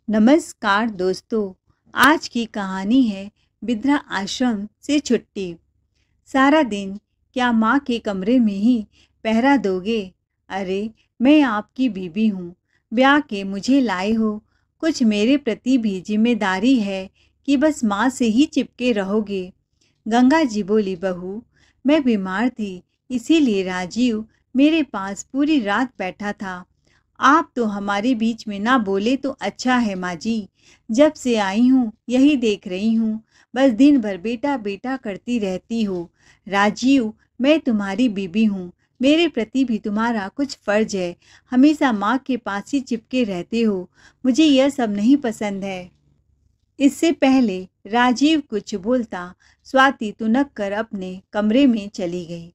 नमस्कार दोस्तों। आज की कहानी है बिद्रा आश्रम से छुट्टी। सारा दिन क्या माँ के कमरे में ही पहरा दोगे? अरे मैं आपकी बीवी हूँ, ब्याह के मुझे लाए हो। कुछ मेरे प्रति भी जिम्मेदारी है कि बस माँ से ही चिपके रहोगे? गंगा जी बोली, बहू मैं बीमार थी, इसीलिए राजीव मेरे पास पूरी रात बैठा था। आप तो हमारे बीच में ना बोले तो अच्छा है माँ जी। जब से आई हूँ यही देख रही हूँ, बस दिन भर बेटा बेटा करती रहती हो। राजीव मैं तुम्हारी बीबी हूँ, मेरे प्रति भी तुम्हारा कुछ फर्ज है। हमेशा माँ के पास ही चिपके रहते हो, मुझे यह सब नहीं पसंद है। इससे पहले राजीव कुछ बोलता, स्वाति तुनक कर अपने कमरे में चली गई।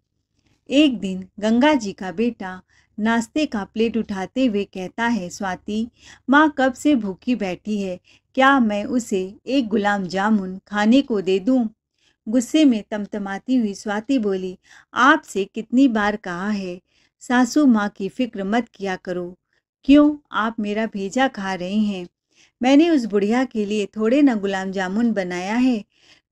एक दिन गंगा जी का बेटा नाश्ते का प्लेट उठाते हुए कहता है, स्वाति माँ कब से भूखी बैठी है, क्या मैं उसे एक गुलाब जामुन खाने को दे दूँ? गुस्से में तमतमाती हुई स्वाति बोली, आपसे कितनी बार कहा है सासू माँ की फिक्र मत किया करो। क्यों आप मेरा भेजा खा रही हैं? मैंने उस बुढ़िया के लिए थोड़े ना गुलाब जामुन बनाया है।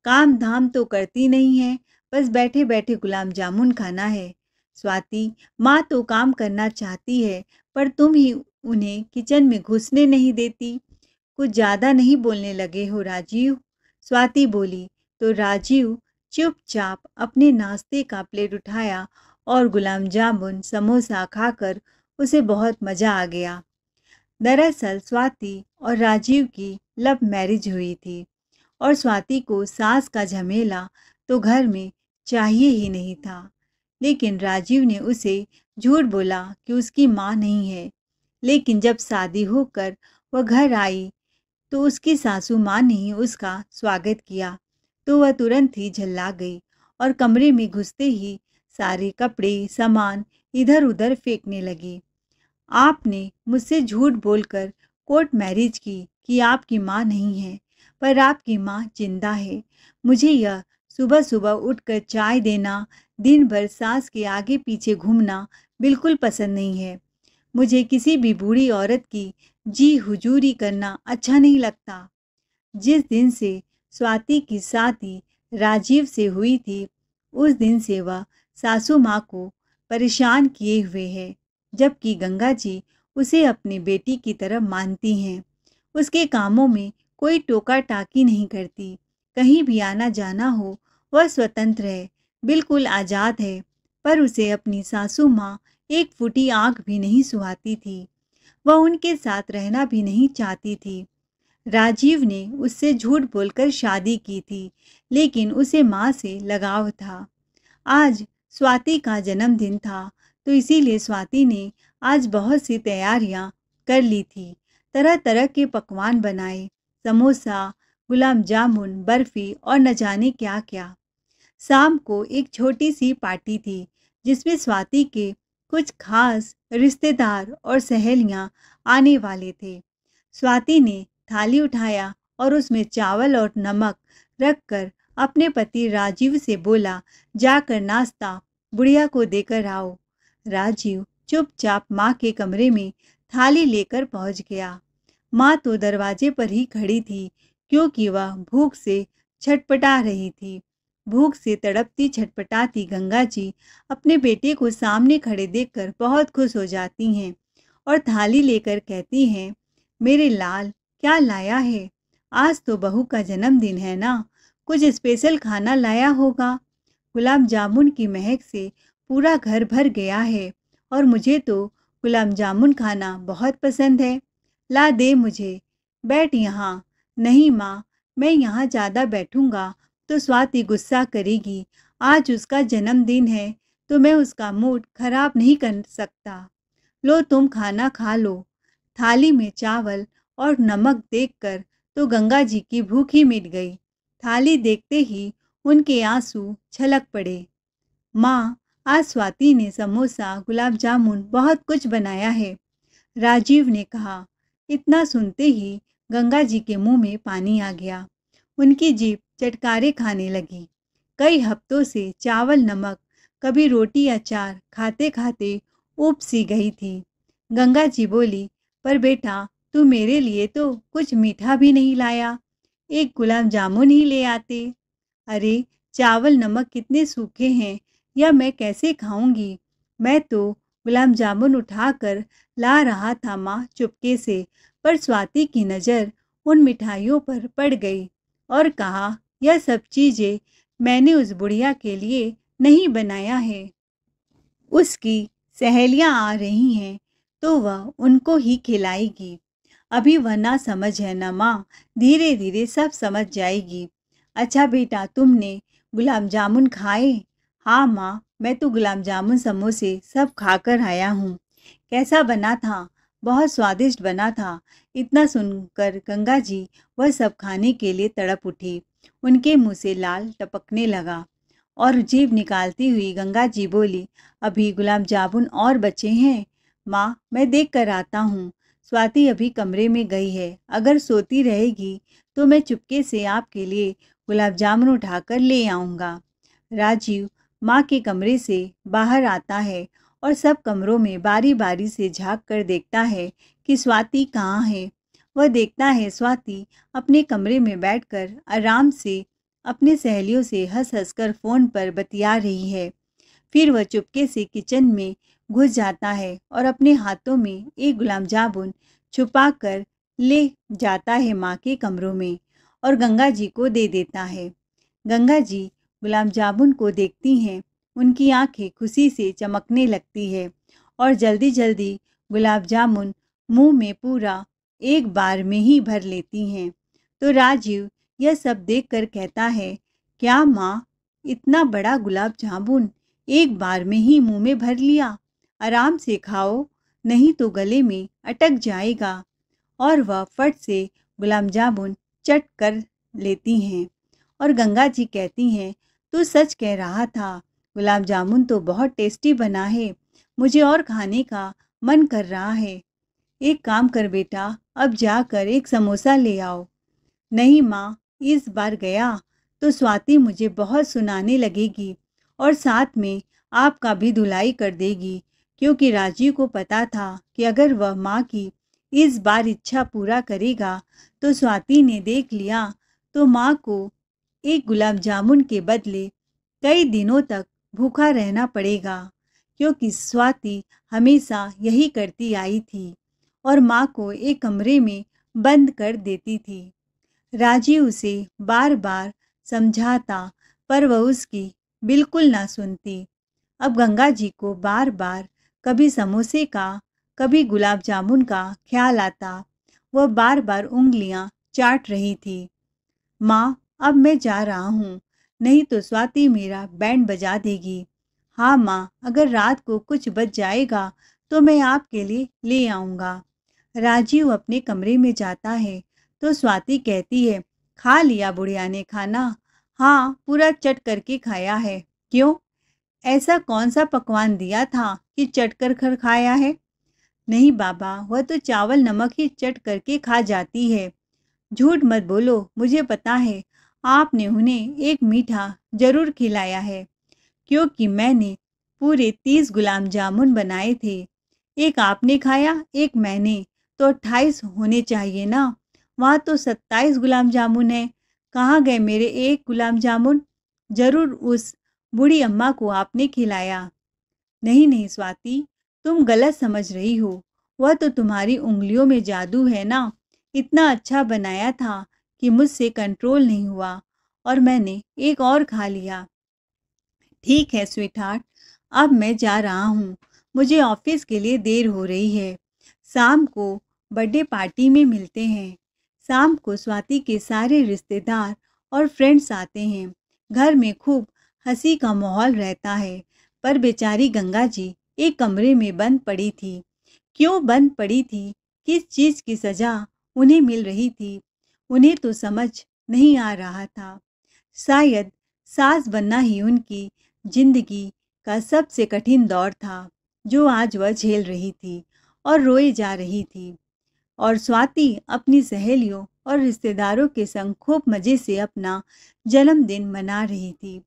काम धाम तो करती नहीं है, बस बैठे बैठे गुलाब जामुन खाना है। स्वाति माँ तो काम करना चाहती है, पर तुम ही उन्हें किचन में घुसने नहीं देती। कुछ ज़्यादा नहीं बोलने लगे हो राजीव? स्वाति बोली तो राजीव चुपचाप अपने नाश्ते का प्लेट उठाया और गुलाब जामुन समोसा खाकर उसे बहुत मज़ा आ गया। दरअसल स्वाति और राजीव की लव मैरिज हुई थी और स्वाति को सास का झमेला तो घर में चाहिए ही नहीं था। लेकिन राजीव ने उसे झूठ बोला कि उसकी माँ नहीं है। लेकिन जब शादी होकर वह घर आई तो उसकी सासू माँ ने ही उसका स्वागत किया, तो वह तुरंत ही झल्ला गई और कमरे में घुसते ही सारे कपड़े सामान इधर उधर फेंकने लगी। आपने मुझसे झूठ बोलकर कोर्ट मैरिज की कि आपकी माँ नहीं है, पर आपकी माँ जिंदा है। मुझे यह सुबह सुबह उठकर चाय देना, दिन भर सास के आगे पीछे घूमना बिल्कुल पसंद नहीं है। मुझे किसी भी बूढ़ी औरत की जी हुजूरी करना अच्छा नहीं लगता। जिस दिन से स्वाति की शादी राजीव से हुई थी, उस दिन से वह सासू माँ को परेशान किए हुए है, जबकि गंगा जी उसे अपनी बेटी की तरह मानती हैं। उसके कामों में कोई टोका टाकी नहीं करती। कहीं भी आना जाना हो वह स्वतंत्र है, बिल्कुल आज़ाद है। पर उसे अपनी सासू माँ एक फूटी आँख भी नहीं सुहाती थी। वह उनके साथ रहना भी नहीं चाहती थी। राजीव ने उससे झूठ बोलकर शादी की थी, लेकिन उसे माँ से लगाव था। आज स्वाति का जन्मदिन था, तो इसीलिए स्वाति ने आज बहुत सी तैयारियां कर ली थी। तरह तरह के पकवान बनाए, समोसा, गुलाब जामुन, बर्फी और न जाने क्या क्या। शाम को एक छोटी सी पार्टी थी, जिसमें स्वाति के कुछ खास रिश्तेदार और सहेलियां आने वाले थे। स्वाति ने थाली उठाया और उसमें चावल और नमक रखकर अपने पति राजीव से बोला, जाकर नाश्ता बुढ़िया को देकर आओ। राजीव चुपचाप माँ के कमरे में थाली लेकर पहुँच गया। माँ तो दरवाजे पर ही खड़ी थी, क्योंकि वह भूख से छटपटा रही थी। भूख से तड़पती छटपटाती गंगा जी अपने बेटे को सामने खड़े देखकर बहुत खुश हो जाती हैं और थाली लेकर कहती हैं, मेरे लाल क्या लाया है? आज तो बहू का जन्मदिन है ना, कुछ स्पेशल खाना लाया होगा। गुलाब जामुन की महक से पूरा घर भर गया है और मुझे तो गुलाब जामुन खाना बहुत पसंद है। ला दे मुझे, बैठ यहाँ। नहीं माँ, मैं यहाँ ज़्यादा बैठूँगा तो स्वाति गुस्सा करेगी। आज उसका जन्मदिन है तो मैं उसका मूड खराब नहीं कर सकता। लो तुम खाना खा लो। थाली में चावल और नमक देखकर तो गंगा जी की भूख ही मिट गई। थाली देखते ही उनके आंसू छलक पड़े। माँ, आज स्वाति ने समोसा, गुलाब जामुन बहुत कुछ बनाया है, राजीव ने कहा। इतना सुनते ही गंगा जी के मुंह में पानी आ गया। उनकी जीभ चटकारे खाने लगी। कई हफ्तों से चावल नमक, कभी रोटी अचार खाते खाते ऊब सी गई थी। गंगा जी बोली, पर बेटा तू मेरे लिए तो कुछ मीठा भी नहीं लाया, एक गुलाब जामुन ही ले आते। अरे, चावल नमक कितने सूखे हैं, या मैं कैसे खाऊंगी। मैं तो गुलाब जामुन उठाकर ला रहा था माँ चुपके से, पर स्वाति की नज़र उन मिठाइयों पर पड़ गई और कहा, यह सब चीज़ें मैंने उस बुढ़िया के लिए नहीं बनाया है। उसकी सहेलियां आ रही हैं तो वह उनको ही खिलाएगी। अभी वह ना समझ है ना माँ, धीरे धीरे सब समझ जाएगी। अच्छा बेटा, तुमने गुलाब जामुन खाए? हाँ माँ, मैं तो गुलाब जामुन समोसे सब खाकर आया हूँ। कैसा बना था? बहुत स्वादिष्ट बना था। इतना सुनकर गंगा जी वह सब खाने के लिए तड़प उठी। उनके मुंह से लाल टपकने लगा और जीभ निकालती हुई गंगा जी बोली, अभी गुलाब जामुन और बचे हैं। माँ, मैं देख कर आता हूँ। स्वाति अभी कमरे में गई है, अगर सोती रहेगी तो मैं चुपके से आपके लिए गुलाब जामुन उठाकर ले आऊँगा। राजीव माँ के कमरे से बाहर आता है और सब कमरों में बारी बारी से झांक कर देखता है कि स्वाति कहाँ है। वह देखता है स्वाति अपने कमरे में बैठकर आराम से अपनी सहेलियों से हंस हंस कर फ़ोन पर बतिया रही है। फिर वह चुपके से किचन में घुस जाता है और अपने हाथों में एक गुलाब जामुन छुपा कर ले जाता है माँ के कमरों में और गंगा जी को दे देता है। गंगा जी गुलाब जामुन को देखती हैं, उनकी आंखें खुशी से चमकने लगती है और जल्दी जल्दी गुलाब जामुन मुंह में पूरा एक बार में ही भर लेती हैं। तो राजीव यह सब देखकर कहता है, क्या माँ, इतना बड़ा गुलाब जामुन एक बार में ही मुंह में भर लिया? आराम से खाओ, नहीं तो गले में अटक जाएगा। और वह फट से गुलाब जामुन चट कर लेती हैं और गंगा जी कहती हैं, तू सच कह रहा था, गुलाब जामुन तो बहुत टेस्टी बना है, मुझे और खाने का मन कर रहा है। एक काम कर बेटा, अब जाकर एक समोसा ले आओ। नहीं माँ, इस बार गया तो स्वाति मुझे बहुत सुनाने लगेगी और साथ में आपका भी धुलाई कर देगी, क्योंकि राजीव को पता था कि अगर वह माँ की इस बार इच्छा पूरा करेगा तो स्वाति ने देख लिया तो माँ को एक गुलाब जामुन के बदले कई दिनों तक भूखा रहना पड़ेगा, क्योंकि स्वाति हमेशा यही करती आई थी और माँ को एक कमरे में बंद कर देती थी। राजीव उसे बार बार समझाता पर वह उसकी बिल्कुल ना सुनती। अब गंगा जी को बार बार कभी समोसे का कभी गुलाब जामुन का ख्याल आता। वह बार बार उंगलियां चाट रही थी। माँ, अब मैं जा रहा हूँ, नहीं तो स्वाति मेरा बैंड बजा देगी। हाँ माँ, अगर रात को कुछ बच जाएगा तो मैं आपके लिए ले आऊँगा। राजीव अपने कमरे में जाता है तो स्वाति कहती है, खा लिया बुढ़िया ने खाना? हाँ, पूरा चट करके खाया है। क्यों? ऐसा कौन सा पकवान दिया था कि चट कर कर खाया है? नहीं बाबा, वह तो चावल नमक ही चट करके खा जाती है। झूठ मत बोलो, मुझे पता है आपने उन्हें एक मीठा जरूर खिलाया है, क्योंकि मैंने पूरे 30 गुलाब जामुन बनाए थे। एक आपने खाया, एक मैंने, तो 28 होने चाहिए ना। वहाँ तो 27 गुलाब जामुन है। कहाँ गए मेरे एक गुलाब जामुन? जरूर उस बूढ़ी अम्मा को आपने खिलाया। नहीं नहीं स्वाति, तुम गलत समझ रही हो। वह तो तुम्हारी उंगलियों में जादू है ना। इतना अच्छा बनाया था कि मुझसे कंट्रोल नहीं हुआ और मैंने एक और खा लिया। ठीक है स्वीटहार्ट, अब मैं जा रहा हूँ, मुझे ऑफिस के लिए देर हो रही है। शाम को बर्थडे पार्टी में मिलते हैं। शाम को स्वाति के सारे रिश्तेदार और फ्रेंड्स आते हैं। घर में खूब हंसी का माहौल रहता है, पर बेचारी गंगा जी एक कमरे में बंद पड़ी थी। क्यों बंद पड़ी थी? किस चीज़ की सज़ा उन्हें मिल रही थी? उन्हें तो समझ नहीं आ रहा था। शायद सास बनना ही उनकी जिंदगी का सबसे कठिन दौर था, जो आज वह झेल रही थी और रोए जा रही थी। और स्वाति अपनी सहेलियों और रिश्तेदारों के संग खूब मज़े से अपना जन्मदिन मना रही थी।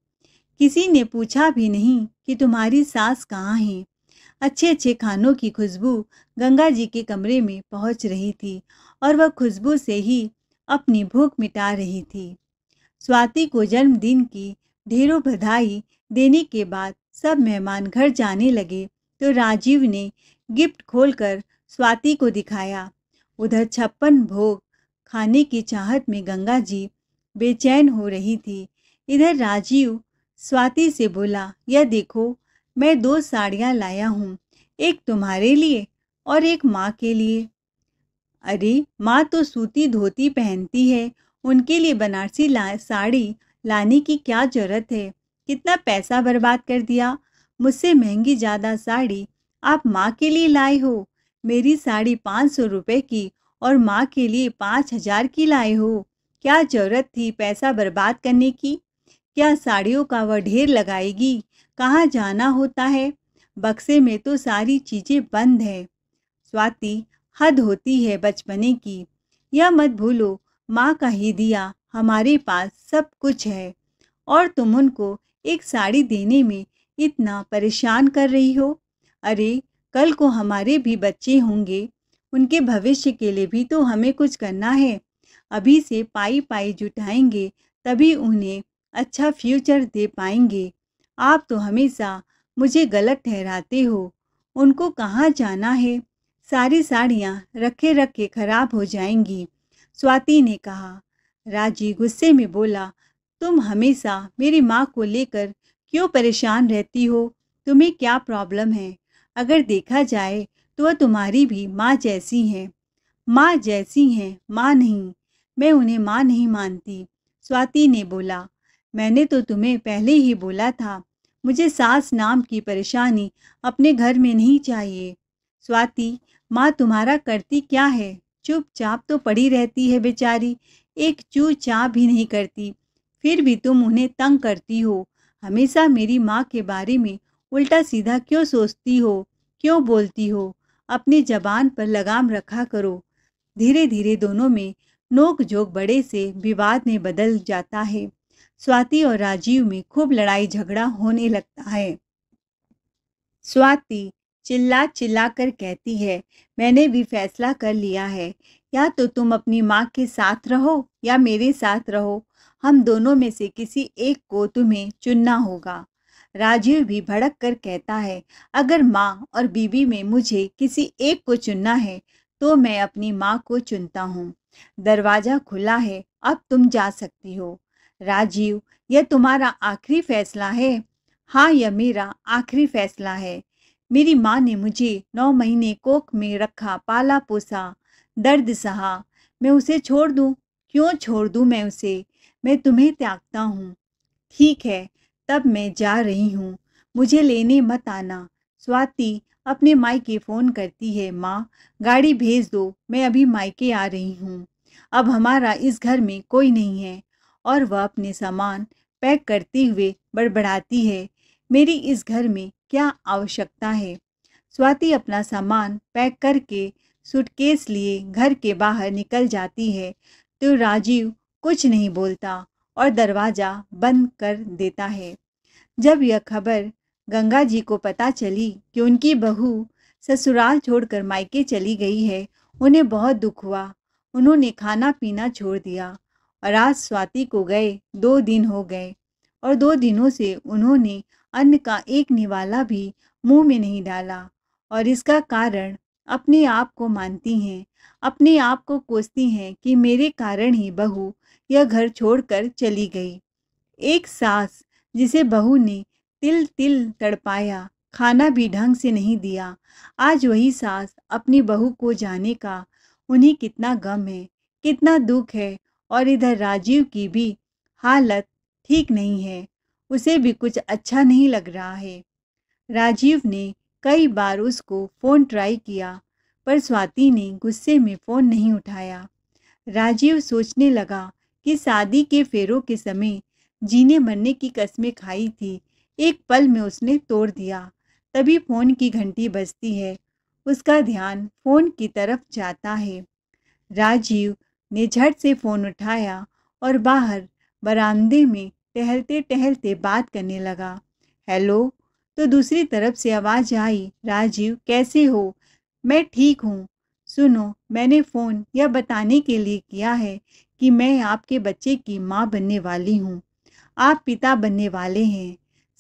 किसी ने पूछा भी नहीं कि तुम्हारी सास कहाँ है। अच्छे अच्छे खानों की खुशबू गंगा जी के कमरे में पहुंच रही थी और वह खुशबू से ही अपनी भूख मिटा रही थी। स्वाति को जन्मदिन की ढेरों बधाई देने के बाद सब मेहमान घर जाने लगे तो राजीव ने गिफ्ट खोलकर स्वाति को दिखाया। उधर 56 भोग खाने की चाहत में गंगा जी बेचैन हो रही थी। इधर राजीव स्वाति से बोला, यह देखो मैं 2 साड़ियाँ लाया हूँ, एक तुम्हारे लिए और एक माँ के लिए। अरे माँ तो सूती धोती पहनती है, उनके लिए बनारसी साड़ी लाने की क्या जरूरत है। कितना पैसा बर्बाद कर दिया। मुझसे महंगी ज़्यादा साड़ी आप माँ के लिए लाए हो। मेरी साड़ी 500 रुपये की और माँ के लिए 5000 की लाए हो। क्या जरूरत थी पैसा बर्बाद करने की। क्या साड़ियों का वह ढेर लगाएगी। कहाँ जाना होता है। बक्से में तो सारी चीज़ें बंद है। स्वाति, हद होती है बचपने की। यह मत भूलो माँ का ही दिया हमारे पास सब कुछ है और तुम उनको एक साड़ी देने में इतना परेशान कर रही हो। अरे कल को हमारे भी बच्चे होंगे, उनके भविष्य के लिए भी तो हमें कुछ करना है। अभी से पाई पाई जुटाएंगे तभी उन्हें अच्छा फ्यूचर दे पाएंगे। आप तो हमेशा मुझे गलत ठहराते हो। उनको कहाँ जाना है। सारी साड़ियाँ रखे रखे खराब हो जाएंगी, स्वाति ने कहा। राजी गुस्से में बोला, तुम हमेशा मेरी माँ को लेकर क्यों परेशान रहती हो। तुम्हें क्या प्रॉब्लम है। अगर देखा जाए तो वह तुम्हारी भी माँ जैसी हैं। माँ जैसी हैं, माँ नहीं। मैं उन्हें माँ नहीं मानती, स्वाति ने बोला। मैंने तो तुम्हें पहले ही बोला था, मुझे सास नाम की परेशानी अपने घर में नहीं चाहिए। स्वाति, माँ तुम्हारा करती क्या है। चुपचाप तो पड़ी रहती है बेचारी, एक चू चा भी नहीं करती। फिर भी तुम उन्हें तंग करती हो। हमेशा मेरी माँ के बारे में उल्टा सीधा क्यों सोचती हो, क्यों बोलती हो। अपनी जबान पर लगाम रखा करो। धीरे धीरे दोनों में नोक झोंक बड़े से विवाद में बदल जाता है। स्वाति और राजीव में खूब लड़ाई झगड़ा होने लगता है। स्वाति चिल्ला चिल्ला कर कहती है, मैंने भी फैसला कर लिया है। या तो तुम अपनी माँ के साथ रहो या मेरे साथ रहो। हम दोनों में से किसी एक को तुम्हें चुनना होगा। राजीव भी भड़क कर कहता है, अगर माँ और बीबी में मुझे किसी एक को चुनना है तो मैं अपनी माँ को चुनता हूँ। दरवाज़ा खुला है, अब तुम जा सकती हो। राजीव, यह तुम्हारा आखिरी फैसला है। हाँ, यह मेरा आखिरी फैसला है। मेरी माँ ने मुझे 9 महीने कोख में रखा, पाला पोसा, दर्द सहा। मैं उसे छोड़ दूँ। क्यों छोड़ दूँ मैं उसे। मैं तुम्हें त्यागता हूँ। ठीक है, तब मैं जा रही हूँ, मुझे लेने मत आना। स्वाति अपने मायके फ़ोन करती है, माँ गाड़ी भेज दो, मैं अभी मायके आ रही हूँ। अब हमारा इस घर में कोई नहीं है। और वह अपने सामान पैक करते हुए बड़बड़ाती है, मेरी इस घर में क्या आवश्यकता है। स्वाति अपना सामान पैक करके सूटकेस लिए घर के बाहर निकल जाती है तो राजीव कुछ नहीं बोलता और दरवाज़ा बंद कर देता है। जब यह खबर गंगा जी को पता चली कि उनकी बहू ससुराल छोड़कर मायके चली गई है, उन्हें बहुत दुख हुआ। उन्होंने खाना पीना छोड़ दिया और आज स्वाति को गए 2 दिन हो गए और 2 दिनों से उन्होंने अन्न का एक निवाला भी मुंह में नहीं डाला। और इसका कारण अपने आप को मानती हैं, अपने आप को कोसती हैं कि मेरे कारण ही बहू यह घर छोड़कर चली गई। एक सास जिसे बहू ने तिल तिल तड़पाया, खाना भी ढंग से नहीं दिया, आज वही सास अपनी बहू को जाने का उन्हें कितना गम है, कितना दुख है। और इधर राजीव की भी हालत ठीक नहीं है, उसे भी कुछ अच्छा नहीं लग रहा है। राजीव ने कई बार उसको फ़ोन ट्राई किया पर स्वाति ने गुस्से में फ़ोन नहीं उठाया। राजीव सोचने लगा कि शादी के फेरों के समय जीने मरने की कस्में खाई थी, एक पल में उसने तोड़ दिया। तभी फ़ोन की घंटी बजती है, उसका ध्यान फ़ोन की तरफ जाता है। राजीव ने झट से फ़ोन उठाया और बाहर बरामदे में टहलते टहलते बात करने लगा। हेलो, तो दूसरी तरफ से आवाज़ आई, राजीव कैसे हो? मैं ठीक हूँ। सुनो, मैंने फ़ोन यह बताने के लिए किया है कि मैं आपके बच्चे की माँ बनने वाली हूँ। आप पिता बनने वाले हैं।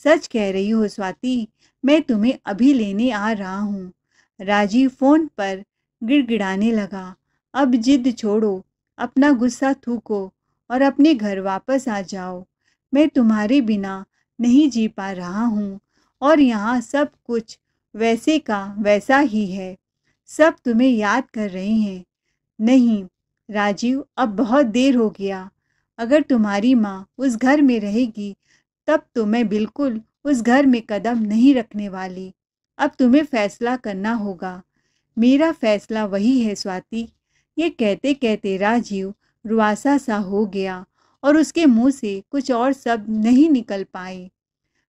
सच कह रही हो स्वाति, मैं तुम्हें अभी लेने आ रहा हूँ। राजीव फ़ोन पर गिड़गिड़ाने लगा। अब जिद छोड़ो, अपना गुस्सा थूको और अपने घर वापस आ जाओ। मैं तुम्हारे बिना नहीं जी पा रहा हूँ और यहाँ सब कुछ वैसे का वैसा ही है। सब तुम्हें याद कर रहे हैं। नहीं, राजीव अब बहुत देर हो गया। अगर तुम्हारी माँ उस घर में रहेगी तब तो मैं बिल्कुल उस घर में कदम नहीं रखने वाली। अब तुम्हें फैसला करना होगा। मेरा फैसला वही है स्वाति। ये कहते कहते राजीव रुआसा सा हो गया और उसके मुंह से कुछ और शब्द नहीं निकल पाए।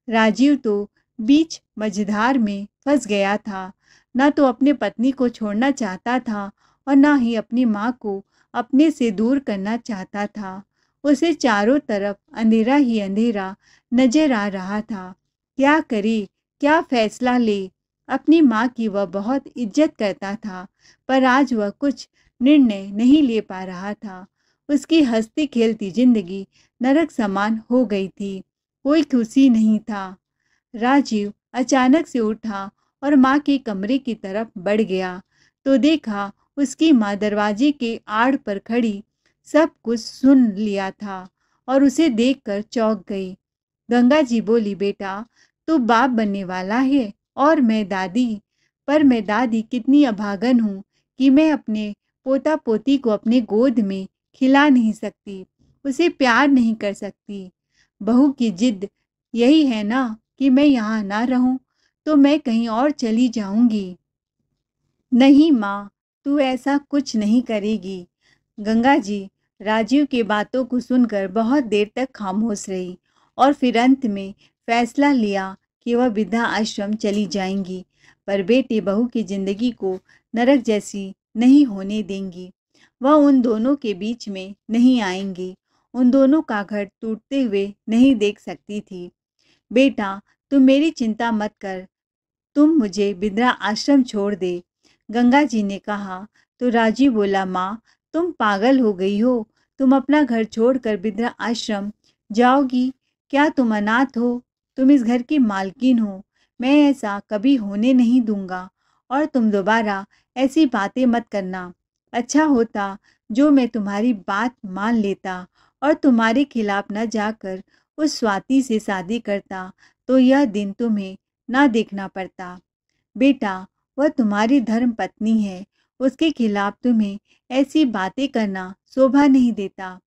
राजीव तो बीच मझधार में फंस गया था। न तो अपने पत्नी को छोड़ना चाहता था और न ही अपनी माँ को अपने से दूर करना चाहता था। उसे चारों तरफ अंधेरा ही अंधेरा नजर आ रहा था। क्या करे, क्या फैसला ले? अपनी माँ की वह बहुत इज्जत करता था, पर आज वह कुछ निर्णय नहीं ले पा रहा था। उसकी हंसती खेलती जिंदगी नरक समान हो गई थी। कोई खुशी नहीं था। राजीव अचानक से उठा और माँ के कमरे की तरफ बढ़ गया तो देखा उसकी माँ दरवाजे के आड़ पर खड़ी सब कुछ सुन लिया था और उसे देखकर चौंक गई। गंगा जी बोली, बेटा तू बाप बनने वाला है और मैं दादी। पर मैं दादी कितनी अभागन हूँ कि मैं अपने पोता पोती को अपने गोद में खिला नहीं सकती, उसे प्यार नहीं कर सकती। बहू की जिद यही है ना कि मैं यहाँ ना रहूं तो मैं कहीं और चली जाऊंगी। नहीं माँ, तू ऐसा कुछ नहीं करेगी। गंगा जी राजीव की बातों को सुनकर बहुत देर तक खामोश रही और फिर अंत में फैसला लिया कि वह वृद्धा आश्रम चली जाएंगी, पर बेटे बहू की जिंदगी को नरक जैसी नहीं होने देंगी। वह उन दोनों के बीच में नहीं आएंगी, उन दोनों का घर टूटते हुए नहीं देख सकती थी। बेटा तुम मेरी चिंता मत कर, तुम मुझे वृद्धा आश्रम छोड़ दे। गंगा जी ने कहा तो राजीव बोला, माँ तुम पागल हो गई हो? तुम अपना घर छोड़कर वृद्धा आश्रम जाओगी? क्या तुम अनाथ हो? तुम इस घर की मालकिन हो। मैं ऐसा कभी होने नहीं दूंगा और तुम दोबारा ऐसी बातें मत करना। अच्छा होता जो मैं तुम्हारी बात मान लेता और तुम्हारे खिलाफ न जाकर उस स्वाति से शादी करता तो यह दिन तुम्हें ना देखना पड़ता। बेटा वह तुम्हारी धर्म पत्नी है, उसके खिलाफ तुम्हें ऐसी बातें करना शोभा नहीं देता।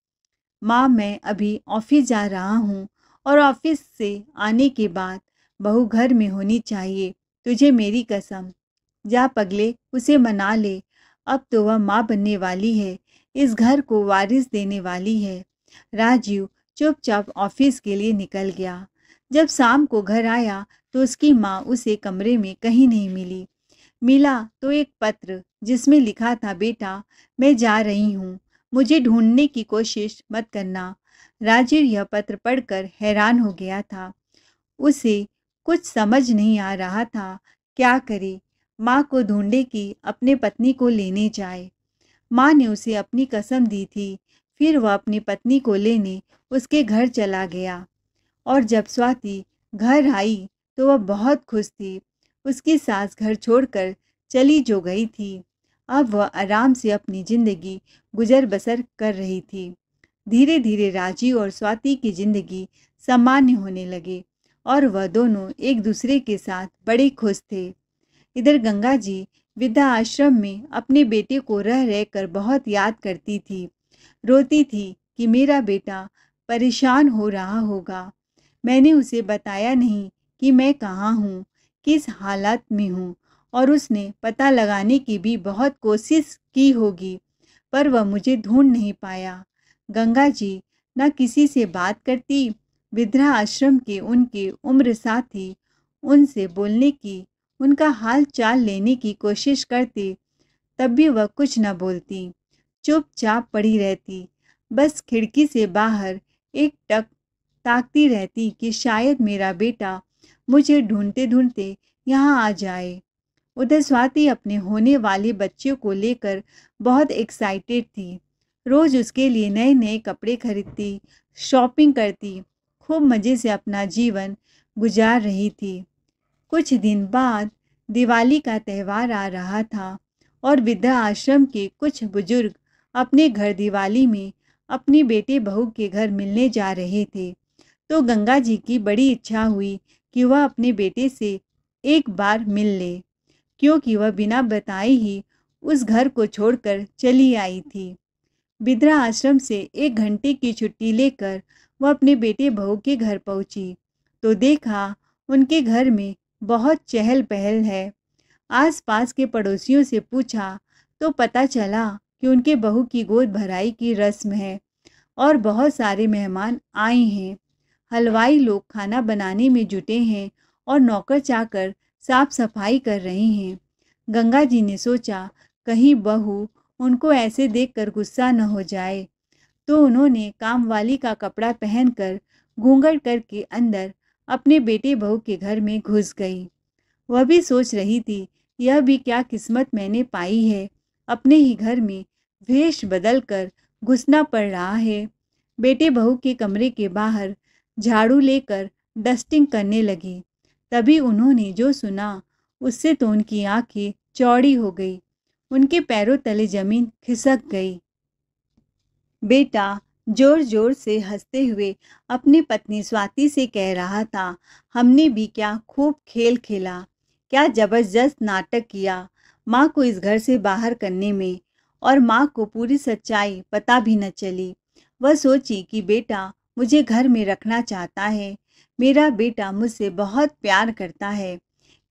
माँ मैं अभी ऑफिस जा रहा हूँ और ऑफिस से आने के बाद बहू घर में होनी चाहिए, तुझे मेरी कसम। जा पगले, उसे मना ले। अब तो वह माँ बनने वाली है, इस घर को वारिस देने वाली है। राजीव चुपचाप ऑफिस के लिए निकल गया। जब शाम को घर आया तो उसकी माँ उसे कमरे में कहीं नहीं मिली। मिला तो एक पत्र जिसमें लिखा था, बेटा मैं जा रही हूँ, मुझे ढूंढने की कोशिश मत करना। राजीव यह पत्र पढ़कर हैरान हो गया था। उसे कुछ समझ नहीं आ रहा था क्या करे। माँ को ढूंढे कि अपने पत्नी को लेने जाए। माँ ने उसे अपनी कसम दी थी। फिर वह अपनी पत्नी को लेने उसके घर चला गया और जब स्वाति घर आई तो वह बहुत खुश थी। उसकी सास घर छोड़कर चली जो गई थी। अब वह आराम से अपनी जिंदगी गुजर बसर कर रही थी। धीरे धीरे राजीव और स्वाति की जिंदगी सामान्य होने लगे और वह दोनों एक दूसरे के साथ बड़े खुश थे। इधर गंगा जी वृद्धा आश्रम में अपने बेटे को रह रहकर बहुत याद करती थी। रोती थी कि मेरा बेटा परेशान हो रहा होगा। मैंने उसे बताया नहीं कि मैं कहाँ हूँ, किस हालत में हूँ, और उसने पता लगाने की भी बहुत कोशिश की होगी, पर वह मुझे ढूंढ नहीं पाया। गंगा जी न किसी से बात करती, वृद्धा आश्रम के उनके उम्र साथी उनसे बोलने की, उनका हाल चाल लेने की कोशिश करते, तब भी वह कुछ न बोलती, चुपचाप पड़ी रहती। बस खिड़की से बाहर एक टक ताकती रहती कि शायद मेरा बेटा मुझे ढूंढते ढूंढते यहाँ आ जाए। उधर स्वाति अपने होने वाले बच्चे को लेकर बहुत एक्साइटेड थी। रोज उसके लिए नए नए कपड़े खरीदती, शॉपिंग करती, खूब मज़े से अपना जीवन गुजार रही थी। कुछ दिन बाद दिवाली का त्यौहार आ रहा था और वृद्धा आश्रम के कुछ बुजुर्ग अपने घर दिवाली में अपनी बेटे बहू के घर मिलने जा रहे थे। तो गंगा जी की बड़ी इच्छा हुई कि वह अपने बेटे से एक बार मिल ले, क्योंकि वह बिना बताए ही उस घर को छोड़कर चली आई थी। वृद्धा आश्रम से 1 घंटे की छुट्टी लेकर वह अपने बेटे बहू के घर पहुंची तो देखा उनके घर में बहुत चहल पहल है। आसपास के पड़ोसियों से पूछा तो पता चला कि उनके बहू की गोद भराई की रस्म है और बहुत सारे मेहमान आए हैं। हलवाई लोग खाना बनाने में जुटे हैं और नौकर चाकर साफ सफाई कर रहे हैं। गंगा जी ने सोचा कहीं बहू उनको ऐसे देखकर गुस्सा न हो जाए, तो उन्होंने कामवाली का कपड़ा पहनकर घूंघट करके अंदर अपने बेटे बहू के घर में घुस गई। वह भी सोच रही थी, यह भी क्या किस्मत मैंने पाई है, अपने ही घर में वेश बदल कर घुसना पड़ रहा है। बेटे बहू के कमरे के बाहर झाड़ू लेकर डस्टिंग करने लगी। तभी उन्होंने जो सुना उससे तो उनकी आंखें चौड़ी हो गई, उनके पैरों तले जमीन खिसक गई। बेटा जोर जोर से हंसते हुए अपनी पत्नी स्वाति से कह रहा था, हमने भी क्या खूब खेल खेला, क्या जबरदस्त नाटक किया माँ को इस घर से बाहर करने में, और माँ को पूरी सच्चाई पता भी न चली। वह सोची कि बेटा मुझे घर में रखना चाहता है, मेरा बेटा मुझसे बहुत प्यार करता है,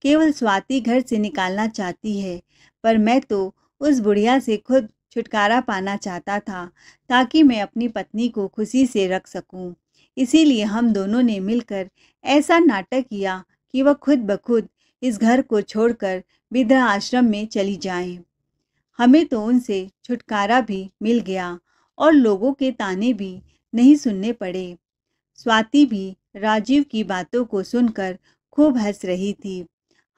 केवल स्वाति घर से निकालना चाहती है। पर मैं तो उस बुढ़िया से खुद छुटकारा पाना चाहता था ताकि मैं अपनी पत्नी को खुशी से रख सकूं। इसीलिए हम दोनों ने मिलकर ऐसा नाटक किया कि वह खुद ब खुद इस घर को छोड़कर वृद्धा आश्रम में चली जाएं। हमें तो उनसे छुटकारा भी मिल गया और लोगों के ताने भी नहीं सुनने पड़े। स्वाति भी राजीव की बातों को सुनकर खूब हंस रही थी।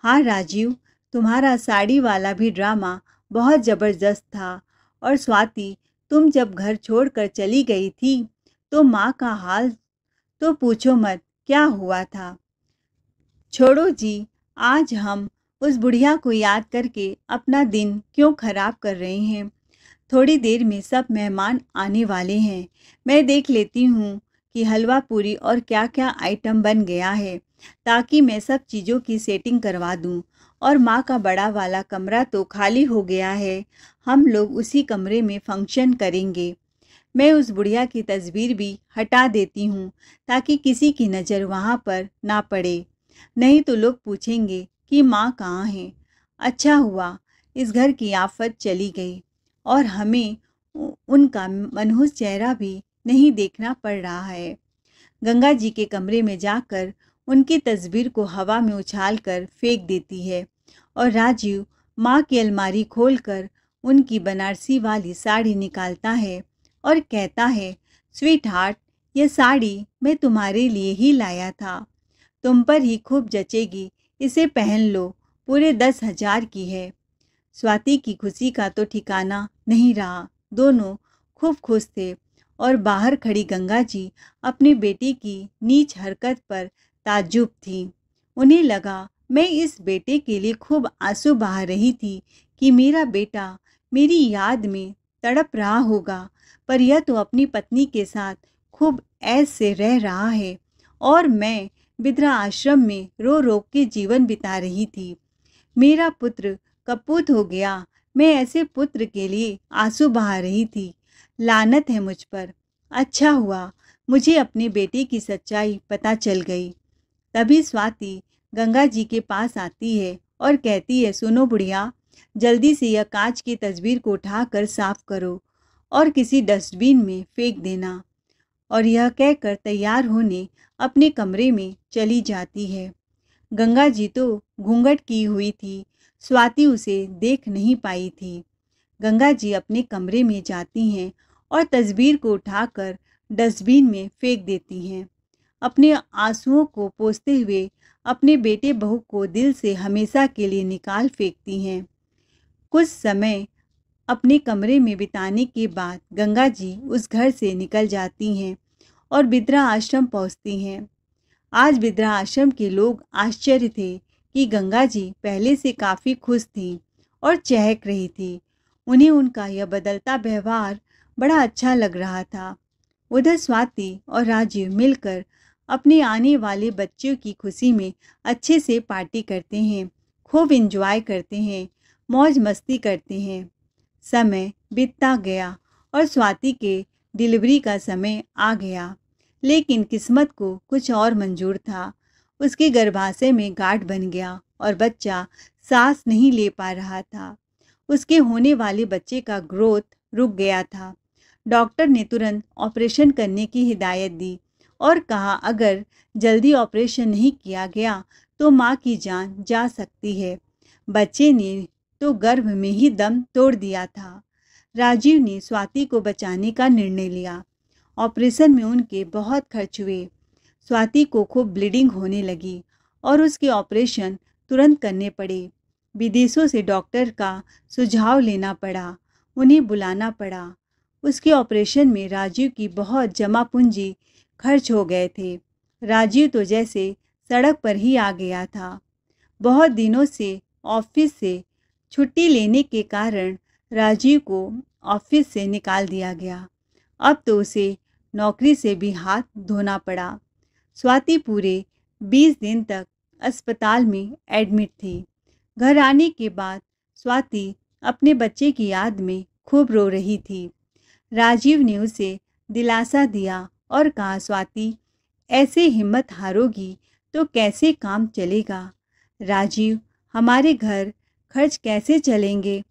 हाँ राजीव, तुम्हारा साड़ी वाला भी ड्रामा बहुत ज़बरदस्त था। और स्वाति, तुम जब घर छोड़कर चली गई थी तो माँ का हाल तो पूछो मत, क्या हुआ था। छोड़ो जी, आज हम उस बुढ़िया को याद करके अपना दिन क्यों खराब कर रहे हैं। थोड़ी देर में सब मेहमान आने वाले हैं। मैं देख लेती हूँ कि हलवा पूरी और क्या क्या आइटम बन गया है, ताकि मैं सब चीज़ों की सेटिंग करवा दूँ। और माँ का बड़ा वाला कमरा तो खाली हो गया है, हम लोग उसी कमरे में फंक्शन करेंगे। मैं उस बुढ़िया की तस्वीर भी हटा देती हूँ ताकि किसी की नज़र वहाँ पर ना पड़े, नहीं तो लोग पूछेंगे कि माँ कहाँ है। अच्छा हुआ इस घर की आफत चली गई और हमें उनका मनहूस चेहरा भी नहीं देखना पड़ रहा है। गंगा जी के कमरे में जाकर उनकी तस्वीर को हवा में उछालकर फेंक देती है और राजीव माँ की अलमारी खोलकर उनकी बनारसी वाली साड़ी निकालता है और कहता है, स्वीट हार्ट, यह साड़ी मैं तुम्हारे लिए ही लाया था, तुम पर ही खूब जचेगी, इसे पहन लो, पूरे 10,000 की है। स्वाति की खुशी का तो ठिकाना नहीं रहा, दोनों खूब खुश थे और बाहर खड़ी गंगा जी अपने बेटे की नीच हरकत पर ताज्जुब थी। उन्हें लगा, मैं इस बेटे के लिए खूब आंसू बहा रही थी कि मेरा बेटा मेरी याद में तड़प रहा होगा, पर यह तो अपनी पत्नी के साथ खूब ऐश से रह रहा है और मैं वृद्धा आश्रम में रो रो के जीवन बिता रही थी। मेरा पुत्र कपूत हो गया, मैं ऐसे पुत्र के लिए आंसू बहा रही थी, लानत है मुझ पर। अच्छा हुआ मुझे अपने बेटे की सच्चाई पता चल गई। तभी स्वाति गंगा जी के पास आती है और कहती है, सुनो बुढ़िया, जल्दी से यह कांच की तस्वीर को उठाकर साफ करो और किसी डस्टबिन में फेंक देना। और यह कहकर तैयार होने अपने कमरे में चली जाती है। गंगा जी तो घूंघट की हुई थी, स्वाति उसे देख नहीं पाई थी। गंगा जी अपने कमरे में जाती हैं और तस्वीर को उठाकर डस्टबिन में फेंक देती हैं। अपने आंसुओं को पोंछते हुए अपने बेटे बहू को दिल से हमेशा के लिए निकाल फेंकती हैं। कुछ समय अपने कमरे में बिताने के बाद गंगा जी उस घर से निकल जाती हैं और बिद्रा आश्रम पहुंचती हैं। आज बिद्रा आश्रम के लोग आश्चर्य थे कि गंगा जी पहले से काफ़ी खुश थीं और चहक रही थी। उन्हें उनका यह बदलता व्यवहार बड़ा अच्छा लग रहा था। उधर स्वाति और राजीव मिलकर अपने आने वाले बच्चों की खुशी में अच्छे से पार्टी करते हैं, खूब एंजॉय करते हैं, मौज मस्ती करते हैं। समय बीतता गया और स्वाति के डिलीवरी का समय आ गया, लेकिन किस्मत को कुछ और मंजूर था। उसके गर्भाशय में गांठ बन गया और बच्चा सांस नहीं ले पा रहा था। उसके होने वाले बच्चे का ग्रोथ रुक गया था। डॉक्टर ने तुरंत ऑपरेशन करने की हिदायत दी और कहा अगर जल्दी ऑपरेशन नहीं किया गया तो माँ की जान जा सकती है। बच्चे ने तो गर्भ में ही दम तोड़ दिया था। राजीव ने स्वाति को बचाने का निर्णय लिया। ऑपरेशन में उनके बहुत खर्च हुए। स्वाति को खूब ब्लीडिंग होने लगी और उसके ऑपरेशन तुरंत करने पड़े। विदेशों से डॉक्टर का सुझाव लेना पड़ा, उन्हें बुलाना पड़ा। उसके ऑपरेशन में राजीव की बहुत जमा पूंजी खर्च हो गए थे। राजीव तो जैसे सड़क पर ही आ गया था। बहुत दिनों से ऑफिस से छुट्टी लेने के कारण राजीव को ऑफिस से निकाल दिया गया। अब तो उसे नौकरी से भी हाथ धोना पड़ा। स्वाति पूरे 20 दिन तक अस्पताल में एडमिट थी। घर आने के बाद स्वाति अपने बच्चे की याद में खूब रो रही थी। राजीव ने उसे दिलासा दिया और कहा स्वाति ऐसे हिम्मत हारोगी तो कैसे काम चलेगा। राजीव हमारे घर खर्च कैसे चलेंगे।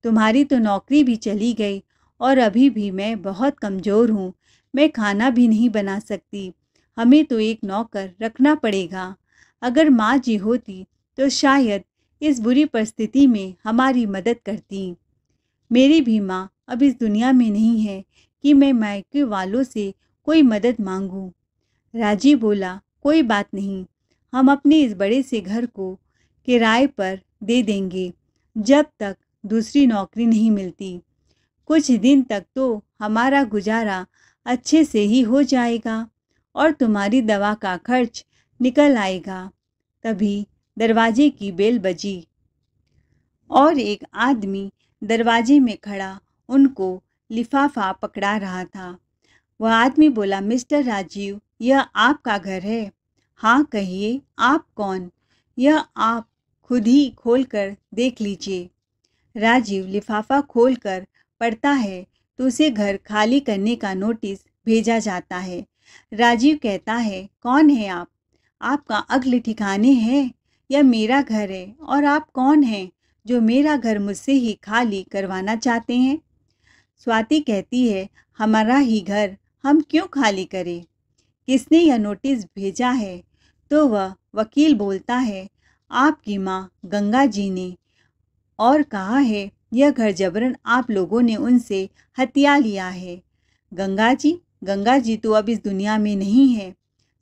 तुम्हारी तो नौकरी भी चली गई और अभी भी मैं बहुत कमज़ोर हूँ। मैं खाना भी नहीं बना सकती। हमें तो एक नौकर रखना पड़ेगा। अगर माँ जी होती तो शायद इस बुरी परिस्थिति में हमारी मदद करती। मेरी भी माँ अब इस दुनिया में नहीं है कि मैं मायके वालों से कोई मदद मांगूं। राजीव बोला कोई बात नहीं, हम अपने इस बड़े से घर को किराए पर दे देंगे जब तक दूसरी नौकरी नहीं मिलती। कुछ दिन तक तो हमारा गुजारा अच्छे से ही हो जाएगा और तुम्हारी दवा का खर्च निकल आएगा। तभी दरवाजे की बेल बजी और एक आदमी दरवाजे में खड़ा उनको लिफाफा पकड़ा रहा था। वह आदमी बोला मिस्टर राजीव, यह आपका घर है। हाँ कहिए, आप कौन? यह आप खुद ही खोलकर देख लीजिए। राजीव लिफाफा खोलकर पढ़ता है तो उसे घर खाली करने का नोटिस भेजा जाता है। राजीव कहता है कौन है आप? आपका अगले ठिकाने है या मेरा घर है और आप कौन हैं जो मेरा घर मुझसे ही खाली करवाना चाहते हैं? स्वाति कहती है हमारा ही घर हम क्यों खाली करें? किसने यह नोटिस भेजा है? तो वह वकील बोलता है आपकी माँ गंगा जी ने, और कहा है यह घर जबरन आप लोगों ने उनसे हथिया लिया है। गंगा जी तो अब इस दुनिया में नहीं है।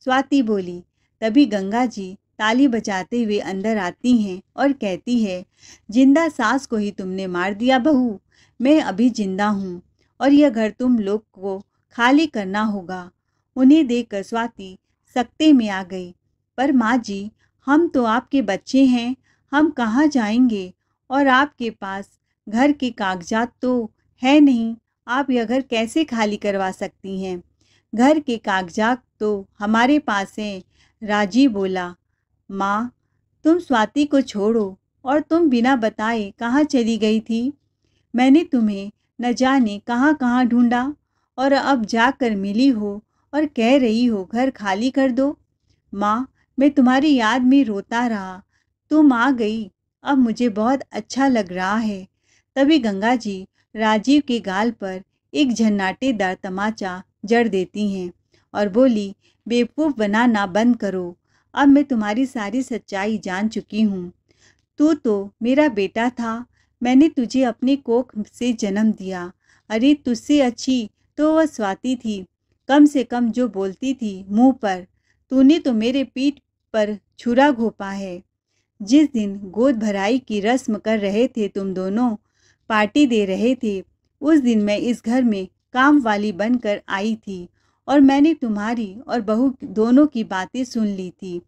स्वाति बोली। तभी गंगा जी ताली बजाते हुए अंदर आती हैं और कहती है जिंदा सास को ही तुमने मार दिया बहू। मैं अभी जिंदा हूँ और यह घर तुम लोग को खाली करना होगा। उन्हें देखकर स्वाति सकते में आ गई। पर माँ जी, हम तो आपके बच्चे हैं, हम कहाँ जाएंगे और आपके पास घर के कागजात तो है नहीं। आप यह घर कैसे खाली करवा सकती हैं? घर के कागजात तो हमारे पास हैं। राजीव बोला माँ, तुम स्वाति को छोड़ो और तुम बिना बताए कहाँ चली गई थी? मैंने तुम्हें न जाने कहाँ कहाँ ढूंढा और अब जाकर मिली हो और कह रही हो घर खाली कर दो। माँ, मैं तुम्हारी याद में रोता रहा, तुम आ गई, अब मुझे बहुत अच्छा लग रहा है। तभी गंगा जी राजीव के गाल पर एक झन्नाटेदार तमाचा जड़ देती हैं और बोली बेवकूफ़ बनाना बंद करो। अब मैं तुम्हारी सारी सच्चाई जान चुकी हूँ। तू तो मेरा बेटा था, मैंने तुझे अपने कोख से जन्म दिया। अरे तुझसे अच्छी तो वह स्वाति थी, कम से कम जो बोलती थी मुंह पर। तूने तो मेरे पीठ पर छुरा घोंपा है। जिस दिन गोद भराई की रस्म कर रहे थे, तुम दोनों पार्टी दे रहे थे, उस दिन मैं इस घर में काम वाली बनकर आई थी और मैंने तुम्हारी और बहू दोनों की बातें सुन ली थी।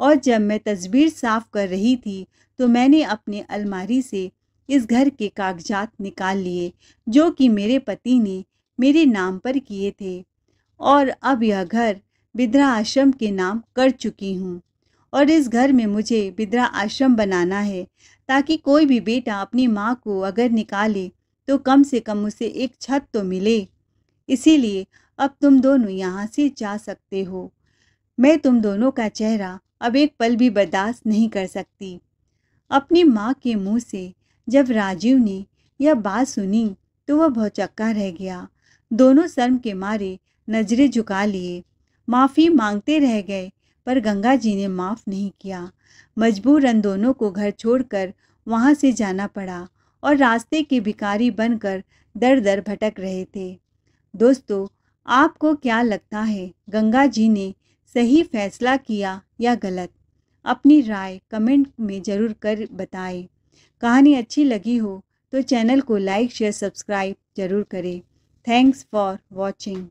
और जब मैं तस्वीर साफ कर रही थी तो मैंने अपने अलमारी से इस घर के कागजात निकाल लिए जो कि मेरे पति ने मेरे नाम पर किए थे और अब यह घर बिद्रा आश्रम के नाम कर चुकी हूँ। और इस घर में मुझे बिद्रा आश्रम बनाना है ताकि कोई भी बेटा अपनी माँ को अगर निकाले तो कम से कम उसे एक छत तो मिले। इसीलिए अब तुम दोनों यहाँ से जा सकते हो। मैं तुम दोनों का चेहरा अब एक पल भी बर्दाश्त नहीं कर सकती। अपनी माँ के मुंह से जब राजीव ने यह बात सुनी तो वह भौचक्का रह गया। दोनों शर्म के मारे नजरें झुका लिए, माफ़ी मांगते रह गए, पर गंगा जी ने माफ़ नहीं किया। मजबूरन दोनों को घर छोड़कर वहाँ से जाना पड़ा और रास्ते के भिखारी बनकर दर दर भटक रहे थे। दोस्तों, आपको क्या लगता है, गंगा जी ने सही फैसला किया या गलत? अपनी राय कमेंट में ज़रूर कर बताएं। कहानी अच्छी लगी हो तो चैनल को लाइक शेयर सब्सक्राइब ज़रूर करें। Thanks for watching.